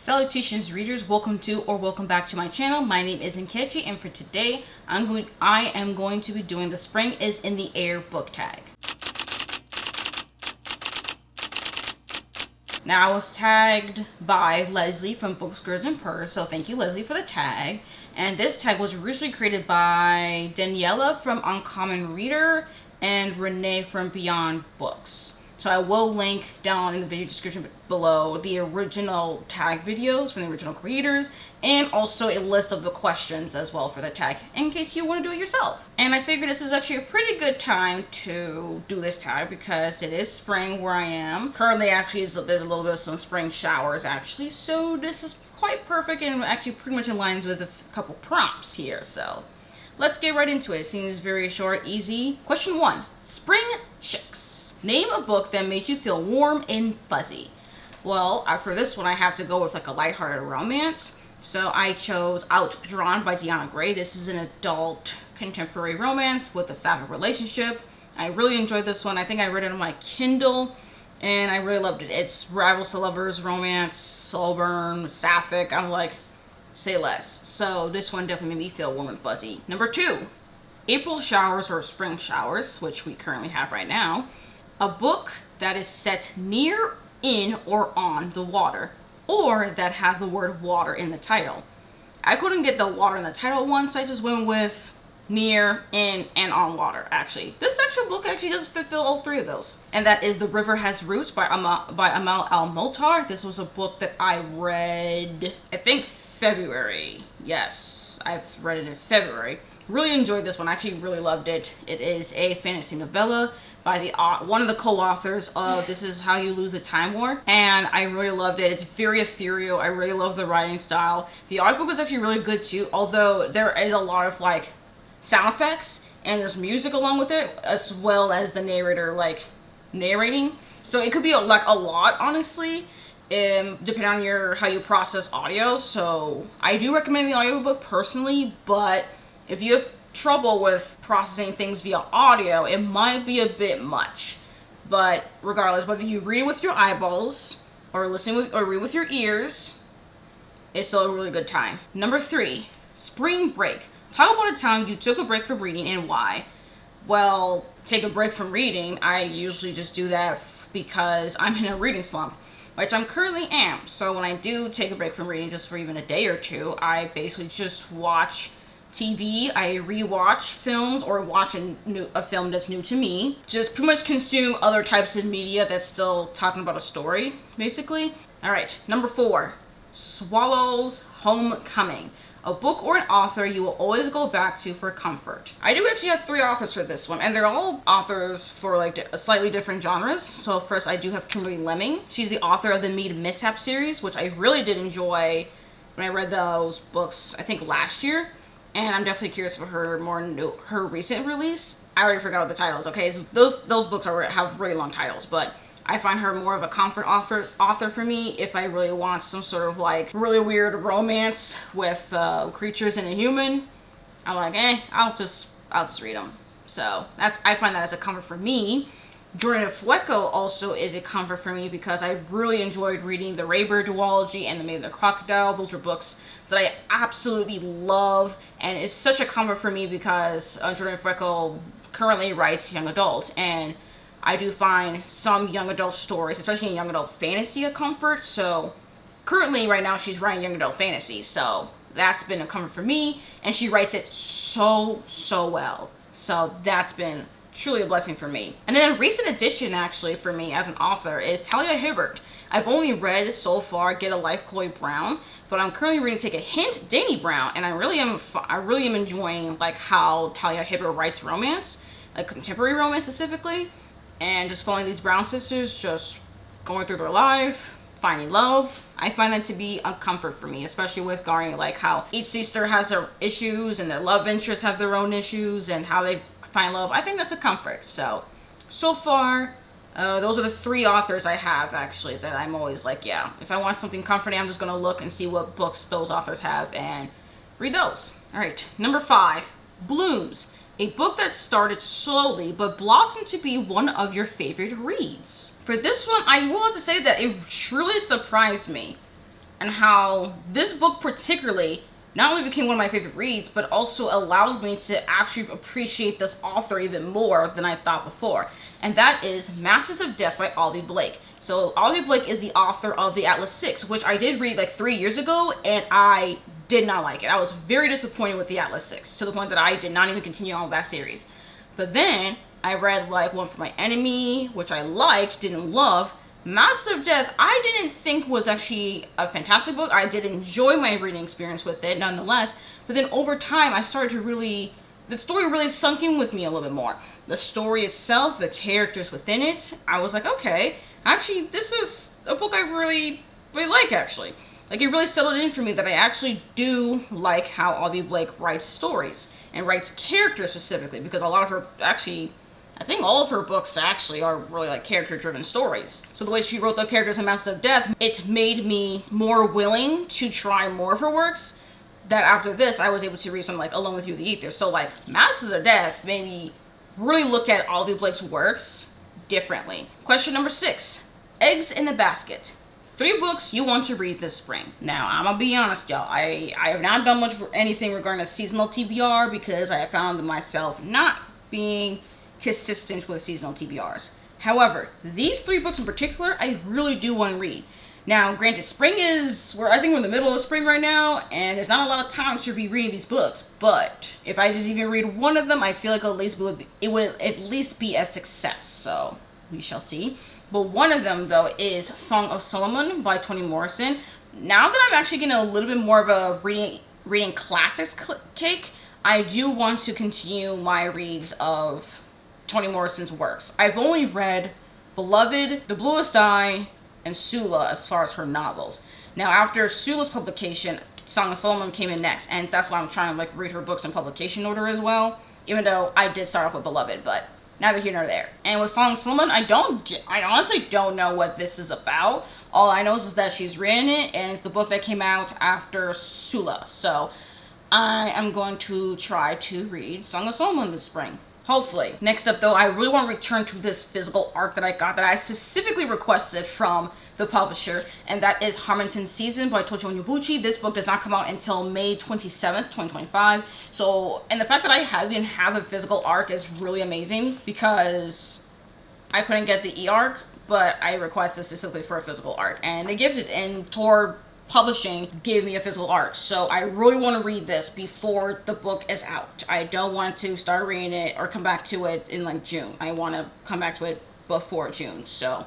Salutations readers, welcome to or welcome back to my channel. My name is Nkechi, and for today I am going to be doing the Spring is in the Air book tag. Now, I was tagged by Leslie from Books, Girls, and Purrs, so thank you, Leslie, for the tag. And this tag was originally created by Daniela from Uncommon Reader and Rene from Beyond Books. So I will link down in the video description below the original tag videos from the original creators, and also a list of the questions as well for the tag in case you want to do it yourself. And I figured this is actually a pretty good time to do this tag because it is spring where I am. Currently, actually, there's a little bit of some spring showers actually, so this is quite perfect and actually pretty much aligns with a couple prompts here. So let's get right into it. It seems very short, easy. Question 1, Spring Chicks. Name a book that made you feel warm and fuzzy. Well, for this one, I have to go with like a lighthearted romance. So I chose Outdrawn by Deanna Gray. This is an adult contemporary romance with a sapphic relationship. I really enjoyed this one. I think I read it on my Kindle and I really loved it. It's rivals to lovers, romance, soul burn, sapphic. I'm like, say less. So this one definitely made me feel warm and fuzzy. Number 2, April Showers or Spring Showers, which we currently have right now. A book that is set near, in, or on the water, or that has the word water in the title. I couldn't get the water in the title one, so I just went with near, in, and on water, actually. This actual book actually does fulfill all three of those. And that is The River Has Roots by Amal Al-Motar. This was a book that I read, I think, February. Yes, I've read it in February. Really enjoyed this one. I actually really loved it. It is a fantasy novella by one of the co-authors of This Is How You Lose the Time War, and I really loved it. It's very ethereal. I really love the writing style. The audiobook is actually really good too, although there is a lot of like sound effects and there's music along with it, as well as the narrator like narrating. So it could be like a lot, honestly, depending on how you process audio. So I do recommend the audiobook personally, but if you have trouble with processing things via audio, it might be a bit much. But regardless, whether you read with your eyeballs or read with your ears, it's still a really good time. Number 3, Spring Break. Talk about a time you took a break from reading and why. Well, take a break from reading, I usually just do that because I'm in a reading slump, which I'm currently am. So when I do take a break from reading just for even a day or two, I basically just watch TV, I rewatch films or watch a film that's new to me. Just pretty much consume other types of media that's still talking about a story, basically. All right, number 4, Swallow's Homecoming. A book or an author you will always go back to for comfort. I do actually have 3 authors for this one, and they're all authors for like slightly different genres. So first, I do have Kimberly Lemming. She's the author of the Mead Mishap series, which I really did enjoy when I read those books, I think last year. And I'm definitely curious for her recent release. I already forgot what the title is, okay? So those books have really long titles, but I find her more of a comfort author for me if I really want some sort of like really weird romance with creatures and a human. I'm like, I'll just read them. So I find that as a comfort for me. Jordan Fueco also is a comfort for me because I really enjoyed reading the Raybird duology and the Maid of the Crocodile. Those were books that I absolutely love, and it's such a comfort for me because Jordan Fueco currently writes young adult, and I do find some young adult stories, especially in young adult fantasy, a comfort. So currently right now she's writing young adult fantasy, so that's been a comfort for me, and she writes it so well. So that's been truly a blessing for me. And then a recent addition actually for me as an author is Talia Hibbert. I've only read so far Get a Life Chloe Brown, but I'm currently reading Take a Hint Dani Brown, and I really am enjoying like how Talia Hibbert writes romance, like contemporary romance specifically, and just following these Brown sisters just going through their life, finding love. I find that to be a comfort for me, especially with regarding like how each sister has their issues and their love interests have their own issues and how they find love. I think that's a comfort. So far, those are the 3 authors I have actually that I'm always like, yeah, if I want something comforting, I'm just gonna look and see what books those authors have and read those. All right, number 5, Blooms. A book that started slowly but blossomed to be one of your favorite reads. For this one, I will have to say that it truly surprised me. and how this book particularly not only became one of my favorite reads, but also allowed me to actually appreciate this author even more than I thought before. And that is Masters of Death by Olivia Blake. So Olivia Blake is the author of the Atlas 6, which I did read like 3 years ago, and I did not like it. I was very disappointed with the Atlas 6, to the point that I did not even continue on with that series. But then I read like One for My Enemy, which I liked, didn't love. Masters of Death, I didn't think was actually a fantastic book. I did enjoy my reading experience with it nonetheless. But then over time, I started to the story really sunk in with me a little bit more. The story itself, the characters within it, I was like, okay, actually, this is a book I really like, actually. Like, it really settled in for me that I actually do like how Olivia Blake writes stories and writes characters specifically, because a lot of her, actually, I think all of her books actually are really like character-driven stories. So the way she wrote the characters in Masters of Death, it made me more willing to try more of her works. That after this, I was able to read something like Alone with You, the Ether. So like Masters of Death made me really look at Olivia Blake's works differently. Question number 6, Eggs in the Basket. 3 books you want to read this spring. Now, I'm gonna be honest, y'all. I have not done much anything regarding a seasonal TBR because I have found myself not being consistent with seasonal TBRs. However, these 3 books in particular, I really do want to read. Now, granted, spring is, I think we're in the middle of spring right now, and there's not a lot of time to be reading these books. But if I just even read one of them, I feel like it would at least be a success. So we shall see. But one of them, though, is Song of Solomon by Toni Morrison. Now that I'm actually getting a little bit more of a reading classics kick, I do want to continue my reads of Toni Morrison's works. I've only read Beloved, The Bluest Eye, and Sula as far as her novels. Now, after Sula's publication, Song of Solomon came in next, and that's why I'm trying to like read her books in publication order as well, even though I did start off with Beloved, but neither here nor there. And with Song of Solomon, I honestly don't know what this is about. All I know is that she's written it, and it's the book that came out after Sula. So I am going to try to read Song of Solomon this spring. Hopefully. Next up, though, I really want to return to this physical art that I got that I specifically requested from the publisher, and that is Harmonton Season by Tojo Onyebuchi. This book does not come out until May 27th, 2025. So, and the fact that I even have a physical arc is really amazing because I couldn't get the e-arc, but I requested specifically for a physical arc, and they gifted, and Tor Publishing gave me a physical art. So I really want to read this before the book is out. I don't want to start reading it or come back to it in like June. I want to come back to it before June. So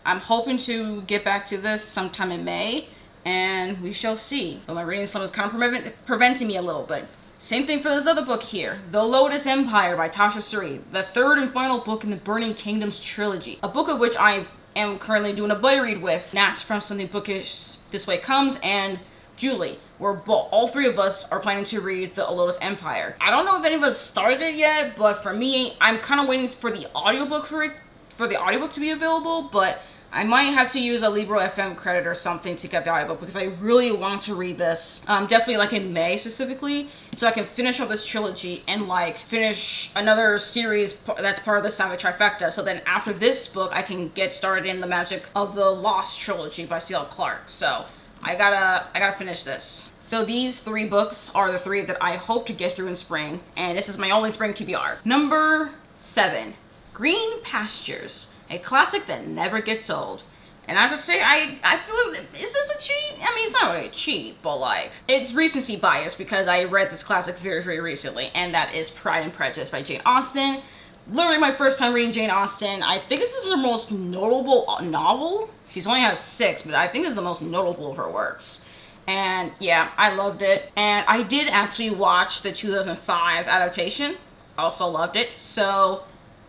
I'm hoping to get back to this sometime in May, and we shall see. But my reading slump is kind of preventing me a little bit. Same thing for this other book here, The Lotus Empire by Tasha Suri, the 3rd and final book in the Burning Kingdoms trilogy, a book of which I am currently doing a buddy read with Nat from Something Bookish This Way Comes, and Julie. All 3 of us are planning to read The Lotus Empire. I don't know if any of us started it yet, but for me, I'm kind of waiting for the audiobook for the audiobook to be available, but I might have to use a Libro FM credit or something to get the audiobook because I really want to read this, definitely like in May specifically, so I can finish up this trilogy and like finish another series that's part of the Savage Trifecta. So then after this book, I can get started in the Magic of the Lost trilogy by C.L. Clarke. So I gotta finish this. So these 3 books are the 3 that I hope to get through in spring, and this is my only spring TBR. Number 7, Green Pastures, a classic that never gets old. And I have to say, I feel, is this a cheat? I mean, it's not really a cheat, but like, it's recency bias because I read this classic very, very recently, and that is Pride and Prejudice by Jane Austen. Literally my first time reading Jane Austen. I think this is her most notable novel. She's only has 6, but I think it's the most notable of her works. And yeah, I loved it. And I did actually watch the 2005 adaptation. Also loved it. So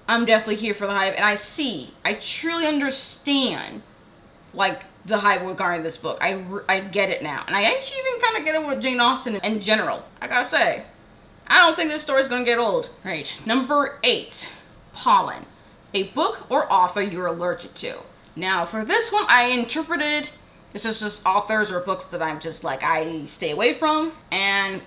I'm definitely here for the hype, and I truly understand, like, the hype regarding this book. I get it now, and I actually even kind of get it with Jane Austen in general. I gotta say, I don't think this story's gonna get old. Right, number 8, Pollen, a book or author you're allergic to. Now, for this one, I interpreted it's just authors or books that I'm just like, I stay away from, and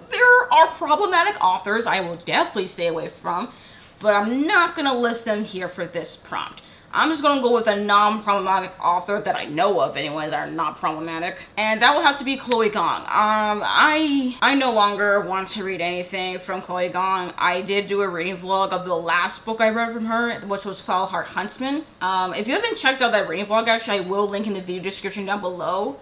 there are problematic authors I will definitely stay away from, but I'm not gonna list them here for this prompt. I'm just gonna go with a non-problematic author that I know of anyways that are not problematic. And that will have to be Chloe Gong. I no longer want to read anything from Chloe Gong. I did do a reading vlog of the last book I read from her, which was Foul Heart Huntsman. If you haven't checked out that reading vlog, actually, I will link in the video description down below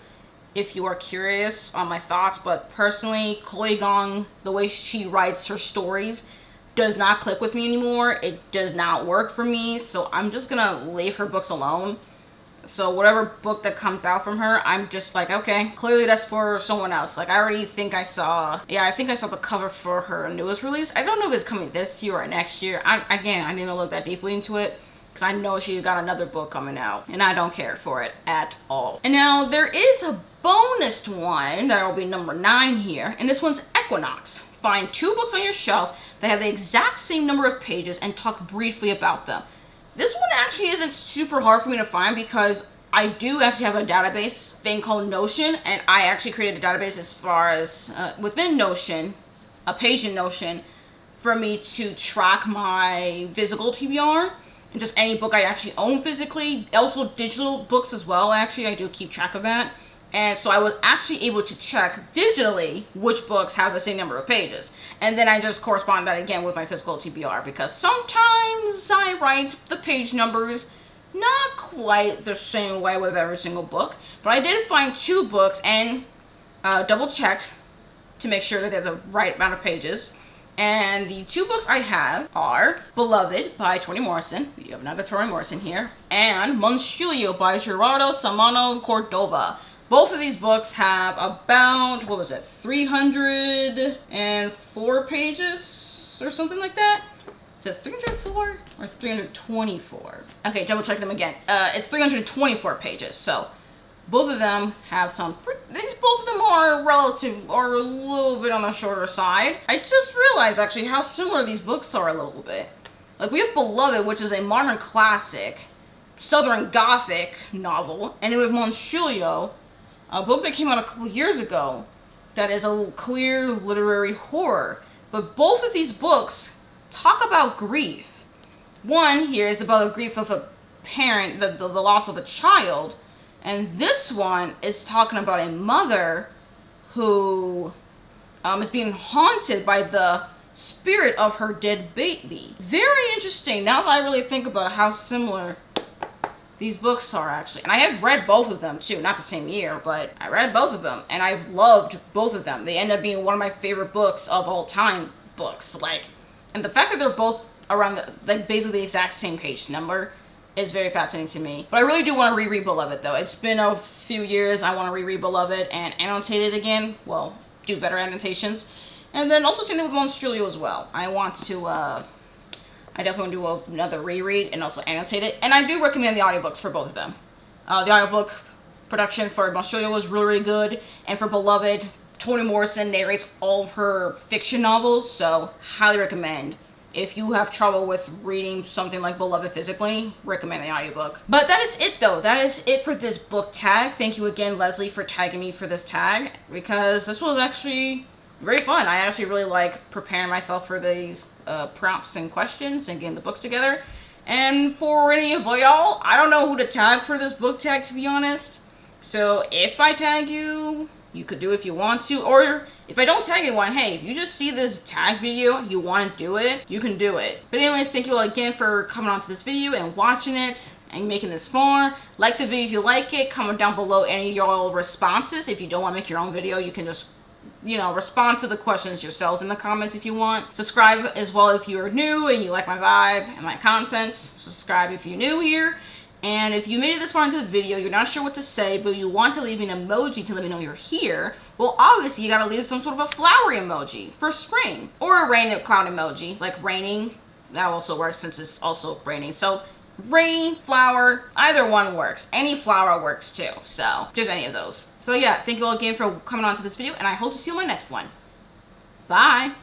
if you are curious on my thoughts. But personally, Chloe Gong, the way she writes her stories, does not click with me anymore. It does not work for me, so I'm just gonna leave her books alone. So whatever book that comes out from her, I'm just like, okay, clearly that's for someone else. Like, I already think I saw the cover for her newest release. I don't know if it's coming this year or next year. I didn't even look that deeply into it, because I know she got another book coming out, and I don't care for it at all. And now there is a bonus one that will be number 9 here, and this one's Equinox. Find 2 books on your shelf that have the exact same number of pages and talk briefly about them. This one actually isn't super hard for me to find because I do actually have a database thing called Notion, and I actually created a database as far as within Notion, a page in Notion, for me to track my physical TBR and just any book I actually own physically. Also digital books as well, actually, I do keep track of that. And so I was actually able to check digitally which books have the same number of pages. And then I just correspond that again with my physical TBR, because sometimes I write the page numbers not quite the same way with every single book. But I did find 2 books and double checked to make sure that they're the right amount of pages. And the 2 books I have are Beloved by Toni Morrison. You have another Toni Morrison here. And Monstrilio by Gerardo Samano Cordova. Both of these books have about, 304 pages or something like that? Is it 304 or 324? Okay, double check them again. It's 324 pages. So both of them have both of them are relative, or a little bit on the shorter side. I just realized actually how similar these books are a little bit. Like, we have Beloved, which is a modern classic, Southern Gothic novel, and then we have Monstrilio, a book that came out a couple years ago that is a clear literary horror. But both of these books talk about grief. One here is about the grief of a parent, the loss of a child. And this one is talking about a mother who is being haunted by the spirit of her dead baby. Very interesting, now that I really think about how similar these books are actually. And I have read both of them too, not the same year, but I read both of them and I've loved both of them. They end up being one of my favorite books of all time books. Like, and the fact that they're both around basically the exact same page number is very fascinating to me. But I really do want to reread Beloved though. It's been a few years. I want to reread Beloved and annotate it again. Well, do better annotations. And then also same thing with Monstrilio as well. I want to, I definitely want to do another reread and also annotate it. And I do recommend the audiobooks for both of them. The audiobook production for Monstrilio was really, really good. And for Beloved, Toni Morrison narrates all of her fiction novels. So highly recommend. If you have trouble with reading something like Beloved physically, recommend the audiobook. But that is it though. That is it for this book tag. Thank you again, Leslie, for tagging me for this tag, because this was actually very fun. I actually really like preparing myself for these prompts and questions and getting the books together. And for any of y'all, I don't know who to tag for this book tag, to be honest. So if I tag you, you could do it if you want to. Or if I don't tag anyone, hey, if you just see this tag video, you want to do it, you can do it. But anyways, thank you all again for coming on to this video and watching it and making this far. Like the video if you like it. Comment down below any of y'all responses. If you don't want to make your own video, you can just, you know, respond to the questions yourselves in the comments if you want. Subscribe as well if you're new and you like my vibe and my content. Subscribe if you're new here. And if you made it this far into the video, you're not sure what to say, but you want to leave an emoji to let me know you're here, well, obviously you gotta leave some sort of a flowery emoji for spring. Or a rain or cloud emoji, like raining. That also works since it's also raining. So rain, flower, either one works. Any flower works too. So just any of those. So yeah, thank you all again for coming on to this video, and I hope to see you in my next one. Bye.